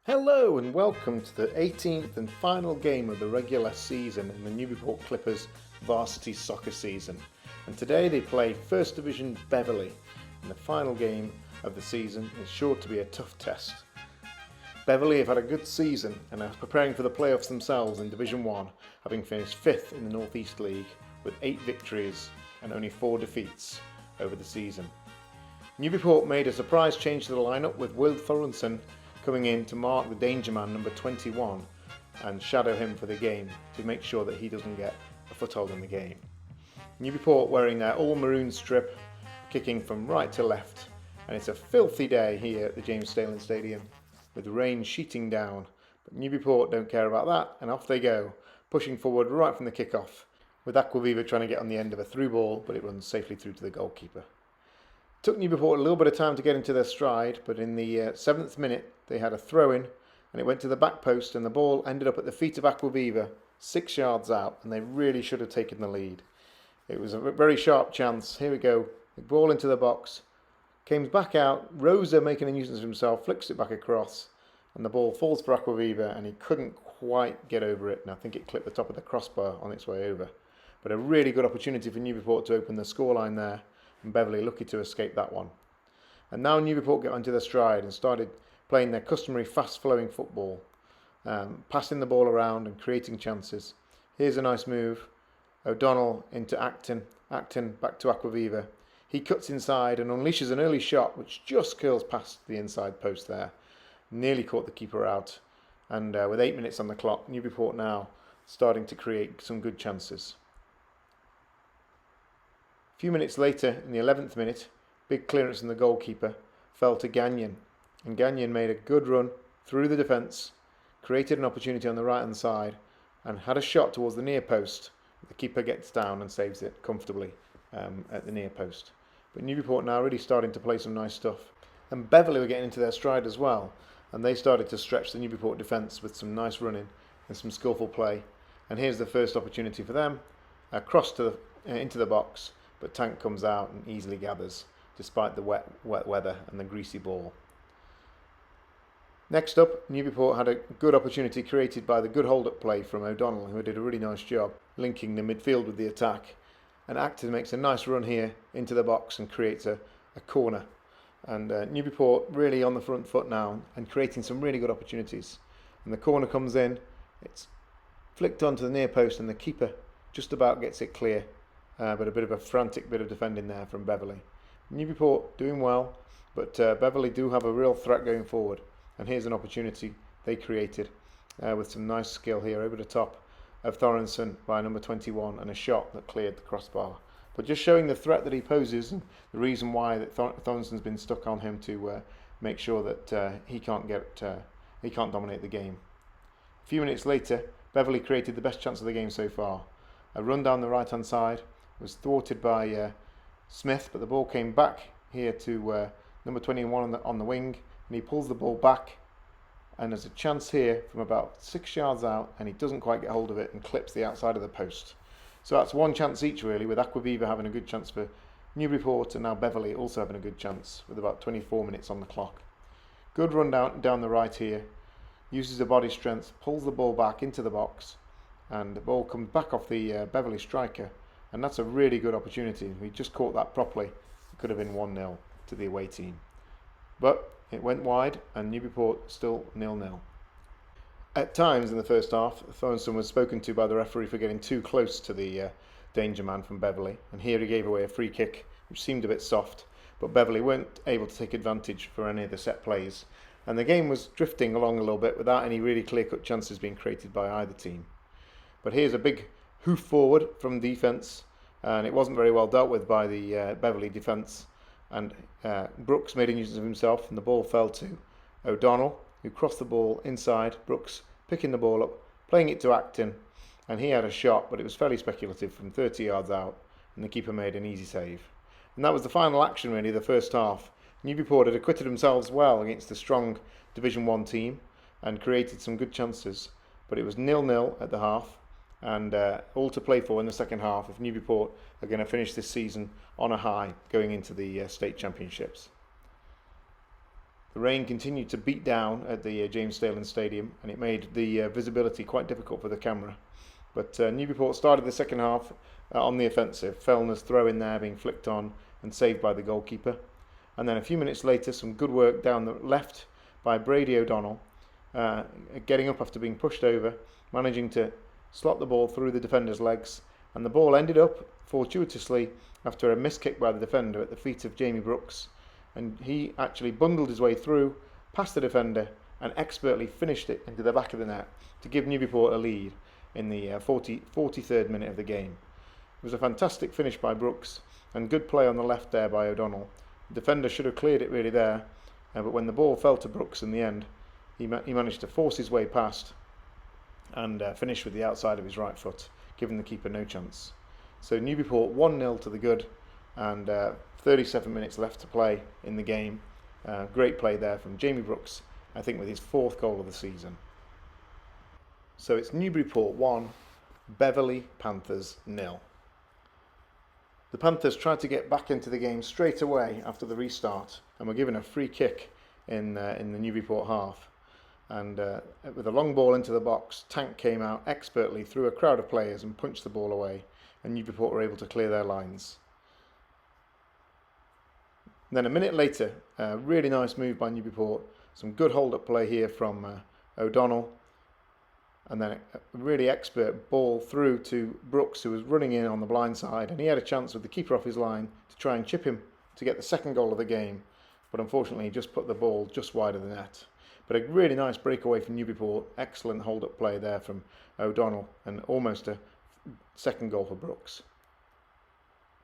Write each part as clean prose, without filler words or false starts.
Hello and welcome to the 18th and final game of the regular season in the Newburyport Clippers Varsity soccer season. And today they play First Division Beverly, and the final game of the season is sure to be a tough test. Beverly have had a good season and are preparing for the playoffs themselves in Division 1, having finished 5th in the North East League with 8 victories and only 4 defeats over the season. Newburyport made a surprise change to the lineup with Will Thorenson coming in to mark the danger man number 21 and shadow him for the game to make sure that he doesn't get a foothold in the game. Newburyport wearing their all maroon strip, kicking from right to left, and it's a filthy day here at the James Stehlin Stadium with rain sheeting down, but Newburyport don't care about that and off they go, pushing forward right from the kickoff with Aquaviva trying to get on the end of a through ball, but it runs safely through to the goalkeeper. Took Newburyport a little bit of time to get into their stride, but in the 7th minute they had a throw-in and it went to the back post and the ball ended up at the feet of Aquaviva 6 yards out, and they really should have taken the lead. It was a very sharp chance. Here we go, the ball into the box, came back out, Rosa making a nuisance of himself, flicks it back across and the ball falls for Aquaviva and he couldn't quite get over it, and I think it clipped the top of the crossbar on its way over. But a really good opportunity for Newburyport to open the scoreline there, and Beverly lucky to escape that one. And now Newburyport got onto their stride and started playing their customary fast-flowing football, passing the ball around and creating chances. Here's a nice move. O'Donnell into Acton back to Aquaviva. He cuts inside and unleashes an early shot which just curls past the inside post there. Nearly caught the keeper out. And with 8 minutes on the clock, Newburyport now starting to create some good chances. A few minutes later, in the 11th minute, big clearance from the goalkeeper fell to Gagnon, and Gagnon made a good run through the defence, created an opportunity on the right hand side and had a shot towards the near post. The keeper gets down and saves it comfortably at the near post. But Newburyport now really starting to play some nice stuff, and Beverly were getting into their stride as well, and they started to stretch the Newburyport defence with some nice running and some skillful play. And here's the first opportunity for them, a cross to into the box, but Tank comes out and easily gathers despite the wet weather and the greasy ball. Next up, Newburyport had a good opportunity created by the good hold-up play from O'Donnell, who did a really nice job linking the midfield with the attack. And Acton makes a nice run here into the box and creates a corner. And Newburyport really on the front foot now and creating some really good opportunities. And the corner comes in, it's flicked onto the near post and the keeper just about gets it clear. But a bit of a frantic bit of defending there from Beverly. Newburyport doing well, but Beverly do have a real threat going forward. And here's an opportunity they created with some nice skill here over the top of Thorenson by number 21 and a shot that cleared the crossbar. But just showing the threat that he poses and the reason why that Thorenson's been stuck on him to make sure that he can't dominate the game. A few minutes later, Beverly created the best chance of the game so far. A run down the right hand side was thwarted by Smith, but the ball came back here to number 21 on the wing, and he pulls the ball back, and there's a chance here from about 6 yards out, and he doesn't quite get hold of it and clips the outside of the post. So that's one chance each really, with Aquaviva having a good chance for Newburyport and now Beverly also having a good chance with about 24 minutes on the clock. Good run down the right here, uses the body strength, pulls the ball back into the box, and the ball comes back off the Beverly striker, and that's a really good opportunity. If he just caught that properly, it could have been 1-0 to the away team. But it went wide and Newburyport still 0-0. At times in the first half, Thorenson was spoken to by the referee for getting too close to the danger man from Beverly, and here he gave away a free kick which seemed a bit soft, but Beverly weren't able to take advantage for any of the set plays, and the game was drifting along a little bit without any really clear-cut chances being created by either team. But here's a big hoof forward from defence, and it wasn't very well dealt with by the Beverly defence, and Brooks made a nuisance of himself and the ball fell to O'Donnell, who crossed the ball inside. Brooks picking the ball up, playing it to Acton, and he had a shot, but it was fairly speculative from 30 yards out, and the keeper made an easy save. And that was the final action really, the first half. Newburyport had acquitted themselves well against a strong Division 1 team and created some good chances, but it was 0-0 at the half, and all to play for in the second half if Newburyport are going to finish this season on a high going into the state championships. The rain continued to beat down at the James Stehlin Stadium, and it made the visibility quite difficult for the camera. But Newburyport started the second half on the offensive. Fellner's throw in there being flicked on and saved by the goalkeeper. And then a few minutes later, some good work down the left by Brady O'Donnell, getting up after being pushed over, managing to slot the ball through the defender's legs, and the ball ended up fortuitously after a missed kick by the defender at the feet of Jamie Brooks, and he actually bundled his way through past the defender and expertly finished it into the back of the net to give Newburyport a lead in the 43rd minute of the game. It was a fantastic finish by Brooks and good play on the left there by O'Donnell. The defender should have cleared it really there, but when the ball fell to Brooks in the end, he managed to force his way past and finish with the outside of his right foot, giving the keeper no chance. So Newburyport 1-0 to the good, and 37 minutes left to play in the game. Great play there from Jamie Brooks, I think with his 4th goal of the season. So it's Newburyport 1, Beverly Panthers 0. The Panthers tried to get back into the game straight away after the restart and were given a free kick in the Newburyport half. And with a long ball into the box, Tank came out expertly through a crowd of players and punched the ball away, and Newburyport were able to clear their lines. Then a minute later, a really nice move by Newburyport, some good hold-up play here from O'Donnell, and then a really expert ball through to Brooks, who was running in on the blind side, and he had a chance with the keeper off his line to try and chip him to get the 2nd goal of the game, but unfortunately he just put the ball just wide of the net. But a really nice breakaway from Newburyport, excellent hold-up play there from O'Donnell, and almost a 2nd goal for Brooks.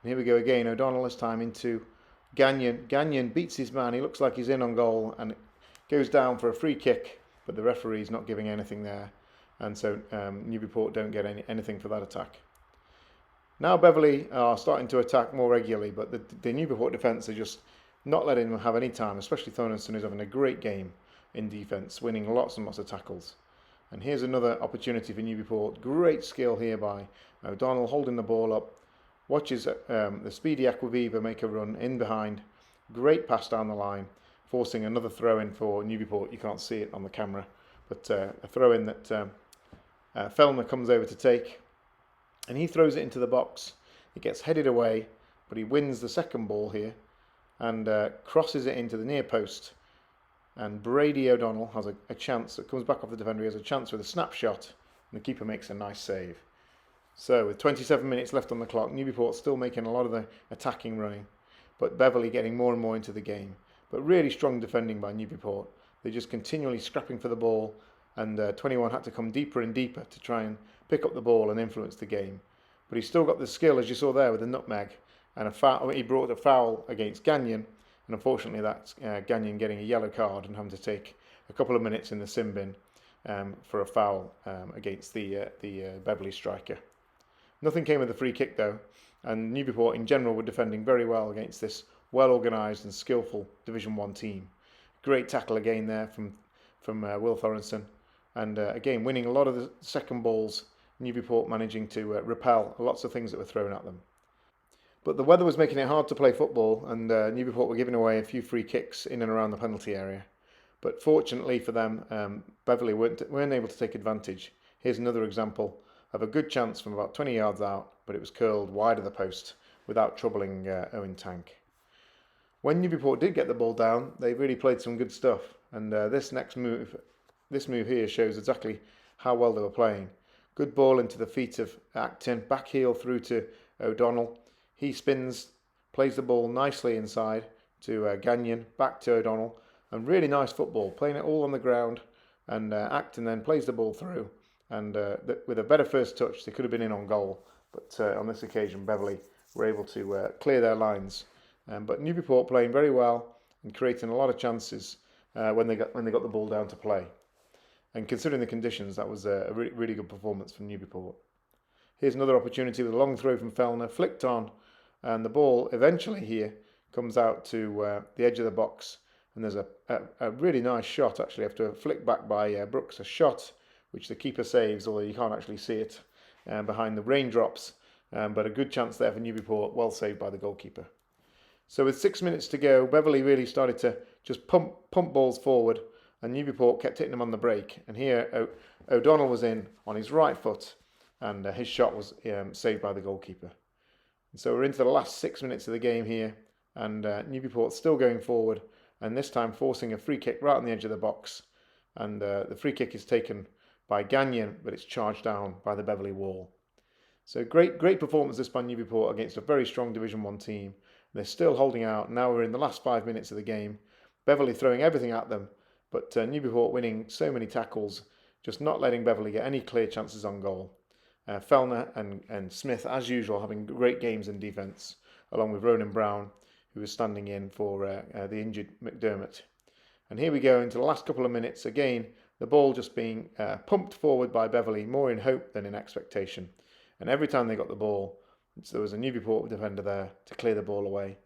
And here we go again, O'Donnell this time into Gagnon. Gagnon beats his man, he looks like he's in on goal, and it goes down for a free kick, but the referee's not giving anything there, and so Newburyport don't get anything for that attack. Now Beverly are starting to attack more regularly, but the Newburyport defence are just not letting them have any time, especially Thornton, who's having a great game in defence, winning lots and lots of tackles. And here's another opportunity for Newburyport. Great skill here by O'Donnell, holding the ball up, watches the speedy Aquaviva make a run in behind. Great pass down the line, forcing another throw-in for Newburyport. You can't see it on the camera, but a throw-in that Fellner comes over to take, and he throws it into the box. It gets headed away, but he wins the 2nd ball here and crosses it into the near post. And Brady O'Donnell has a chance that comes back off the defender. He has a chance with a snapshot, and the keeper makes a nice save. So with 27 minutes left on the clock, Newburyport still making a lot of the attacking running, but Beverly getting more and more into the game. But really strong defending by Newburyport. They're just continually scrapping for the ball, and 21 had to come deeper and deeper to try and pick up the ball and influence the game. But he's still got the skill, as you saw there, with the nutmeg, and a foul. He brought a foul against Gagnon. And unfortunately, that's Gagnon getting a yellow card and having to take a couple of minutes in the sin bin for a foul against the Beverly striker. Nothing came of the free kick though, and Newburyport in general were defending very well against this well-organised and skillful Division 1 team. Great tackle again there from Will Thorenson, and again winning a lot of the 2nd balls. Newburyport managing to repel lots of things that were thrown at them. But the weather was making it hard to play football, and Newburyport were giving away a few free kicks in and around the penalty area. But fortunately for them, Beverly weren't able to take advantage. Here's another example of a good chance from about 20 yards out, but it was curled wide of the post without troubling Owen Tank. When Newburyport did get the ball down, they really played some good stuff, and this move here shows exactly how well they were playing. Good ball into the feet of Acton, back heel through to O'Donnell. He spins, plays the ball nicely inside to Gagnon, back to O'Donnell, and really nice football, playing it all on the ground, and Acton then plays the ball through, and with a better first touch they could have been in on goal, but on this occasion Beverly were able to clear their lines. But Newburyport playing very well and creating a lot of chances when they got the ball down to play. And considering the conditions, that was a really good performance from Newburyport. Here's another opportunity with a long throw from Fellner, flicked on, and the ball eventually here comes out to the edge of the box, and there's a really nice shot actually after a flick back by Brooks, a shot which the keeper saves, although you can't actually see it behind the raindrops, but a good chance there for Newburyport, well saved by the goalkeeper. So with 6 minutes to go, Beverly really started to just pump balls forward, and Newburyport kept hitting them on the break. And here O'Donnell was in on his right foot, and his shot was saved by the goalkeeper. And so we're into the last 6 minutes of the game here, and Newburyport still going forward, and this time forcing a free kick right on the edge of the box. And the free kick is taken by Gagnon, but it's charged down by the Beverly wall. So great performance this by Newburyport against a very strong Division 1 team. They're still holding out. Now we're in the last 5 minutes of the game. Beverly throwing everything at them, but Newburyport winning so many tackles, just not letting Beverly get any clear chances on goal. Fellner and Smith, as usual, having great games in defence, along with Ronan Brown, who was standing in for the injured McDermott. And here we go into the last couple of minutes. Again, the ball just being pumped forward by Beverly, more in hope than in expectation. And every time they got the ball, there was a Newburyport defender there to clear the ball away.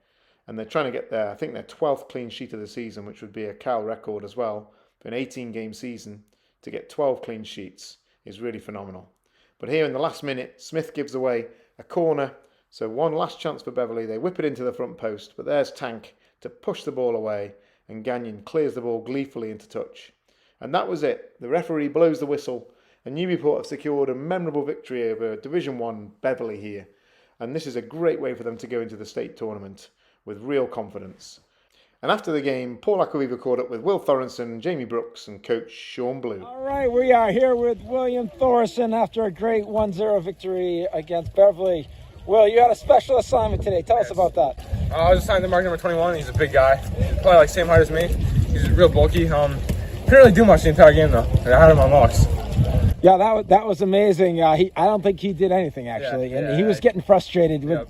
And they're trying to get their 12th clean sheet of the season, which would be a Cal record as well. For an 18-game season, to get 12 clean sheets is really phenomenal. But here in the last minute, Smith gives away a corner. So one last chance for Beverly. They whip it into the front post, but there's Tank to push the ball away, and Gagnon clears the ball gleefully into touch. And that was it. The referee blows the whistle, and Newburyport have secured a memorable victory over Division 1 Beverly here. And this is a great way for them to go into the state tournament with real confidence. And after the game, Paul Aquaviva caught up with Will Thorenson, Jamie Brooks, and coach Sean Blue. All right, we are here with William Thorson after a great 1-0 victory against Beverly. Will, you had a special assignment today. Tell us about that. I was assigned to mark number 21. He's a big guy, probably like same height as me. He's real bulky. Couldn't really do much the entire game though. I had him on locks. Yeah, that was amazing. I don't think he did anything actually, and he was getting frustrated. Yeah.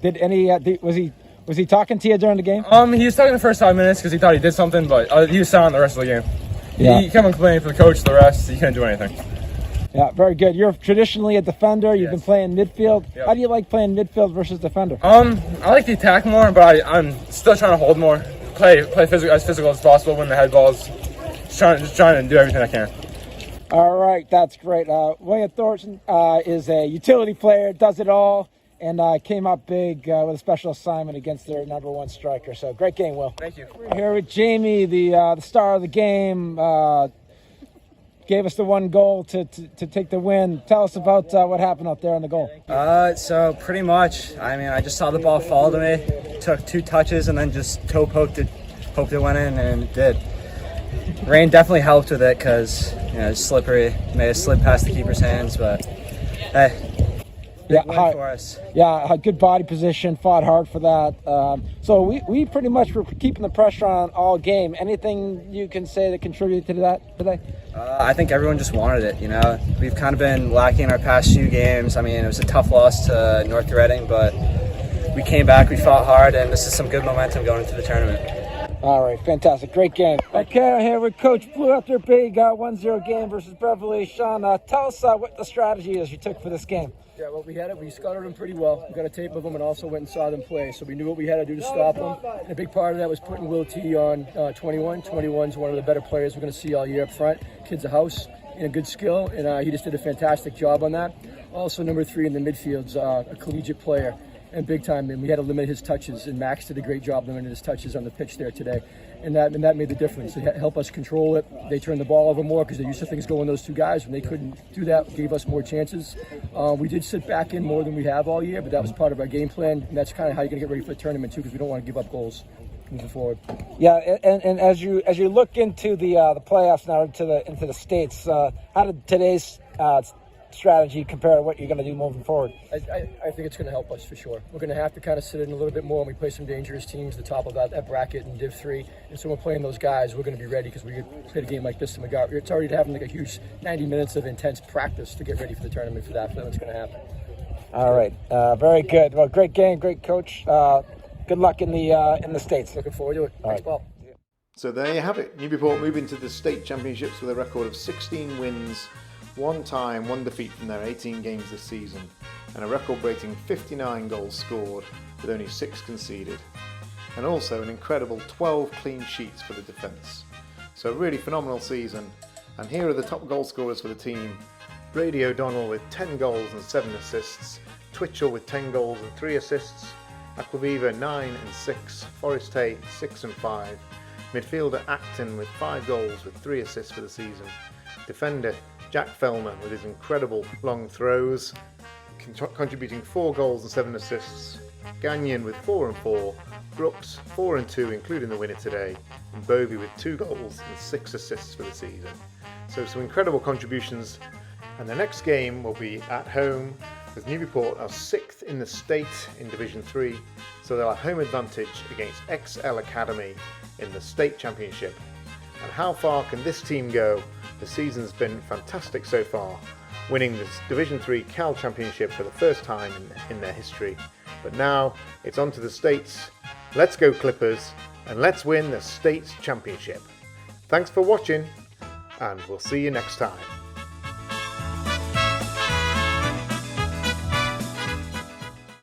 Was he talking to you during the game? He was talking the first 5 minutes because he thought he did something, but he was silent the rest of the game. Yeah. He kept on complaining for the coach. The rest, he couldn't do anything. Yeah, very good. You're traditionally a defender. You've been playing midfield. Yep. How do you like playing midfield versus defender? I like the attack more, but I'm still trying to hold more. Play physical as possible, win the head balls. Just trying to do everything I can. All right, that's great. William Thorson is a utility player, does it all, and came up big with a special assignment against their #1 striker. So great game, Will. Thank you. We're here with Jamie, the star of the game. Gave us the one goal to take the win. Tell us about what happened out there on the goal. So pretty much, I just saw the ball fall to me, took 2 touches, and then just toe poked it, hoped it went in, and it did. Rain definitely helped with it because it's slippery. May have slid past the keeper's hands, but hey, big win for us. Yeah, good body position, fought hard for that. So we pretty much were keeping the pressure on all game. Anything you can say that contributed to that today? I think everyone just wanted it. We've kind of been lacking our past few games. It was a tough loss to North Reading, but we came back, we fought hard, and this is some good momentum going into the tournament. All right, fantastic. Great game. Okay, I'm here with Coach Blue after a big 1-0 game versus Beverly. Sean, tell us what the strategy is you took for this game. Yeah, well, we scouted them pretty well. We got a tape of them and also went and saw them play. So we knew what we had to do to stop them. And a big part of that was putting Will T on 21. 21's one of the better players we're going to see all year up front. Kid's a house and a good skill, and he just did a fantastic job on that. Also, number 3 in the midfield's a collegiate player. And big time, and we had to limit his touches, and Max did a great job limiting his touches on the pitch there today, and that made the difference. It helped us control it. They turned the ball over more because they used to things going those 2 guys. When they couldn't do that, gave us more chances. We did sit back in more than we have all year, but that was part of our game plan, and that's kind of how you're going to get ready for the tournament too, because we don't want to give up goals moving forward. Yeah, and as you look into the playoffs now, into the states, how did today's strategy compare to what you're going to do moving forward? I think it's going to help us for sure. We're going to have to kind of sit in a little bit more when we play some dangerous teams, the top of that bracket in Div 3. And so we're playing those guys, we're going to be ready because we played a game like this in McGarvey. It's already having like a huge 90 minutes of intense practice to get ready for the tournament for that. So that's going to happen. All right, very good. Well, great game, great coach. Good luck in the States. Looking forward to it. Thanks, Paul. So there you have it. Newburyport moving to the state championships with a record of 16 wins, 1 tie, 1 defeat from their 18 games this season, and a record-breaking 59 goals scored with only 6 conceded, and also an incredible 12 clean sheets for the defence. So a really phenomenal season, and here are the top goal scorers for the team. Brady O'Donnell with 10 goals and 7 assists, Twitchell with 10 goals and 3 assists, Aquaviva 9 and 6, Forest Hay 6 and 5, midfielder Acton with 5 goals with 3 assists for the season, defender Jack Fellner with his incredible long throws, contributing 4 goals and 7 assists, Gagnon with 4 and 4, Brooks 4 and 2 including the winner today, and Bovey with 2 goals and 6 assists for the season. So some incredible contributions, and the next game will be at home with Newburyport are 6th in the state in Division 3, so they'll have home advantage against XL Academy in the state championship. And how far can this team go? The season's been fantastic so far, winning the Division 3 Cal Championship for the first time in their history. But now it's on to the states. Let's go Clippers, and let's win the states championship. Thanks for watching, and we'll see you next time.